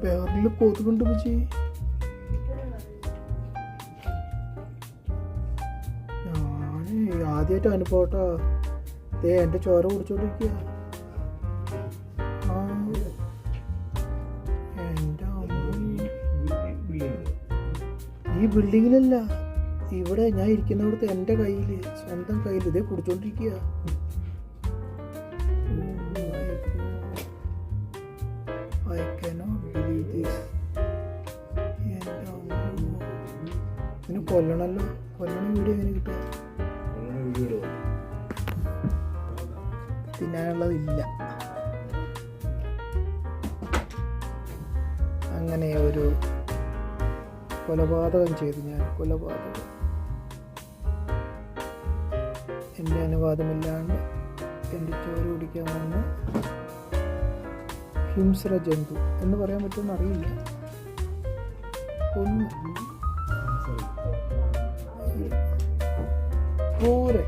ബെഹറിൽ കൊതുകുണ്ട് പച്ചി. ഞാൻ ആദ്യമായിട്ട് അനുഭവട്ടോ. എൻ്റെ ചോര കുടിച്ചോണ്ടിരിക്കുക. ഈ ബിൽഡിങ്ങിലല്ല, ഇവിടെ ഞാൻ ഇരിക്കുന്നിടത്ത് എൻ്റെ കയ്യിൽ, സ്വന്തം കയ്യിൽ ഇതേ കുടിച്ചോണ്ടിരിക്കുക. I cannot believe this. ഇതിന് കൊല്ലണല്ലോ. കൊല്ലണ വീഡിയോ എങ്ങനെ കിട്ടുക? തിന്നാനുള്ളതില്ല. അങ്ങനെ ഒരു കൊലപാതകം ചെയ്തു ഞാൻ. കൊലപാതകം എൻ്റെ അനുവാദമില്ലാണ്ട് എൻ്റെ ചോര കുടിക്കാൻ വന്ന ഹിംസ്ര ജന്തു എന്ന് പറയാൻ പറ്റുമെന്ന് അറിയില്ല. ഒന്ന് പോരെ.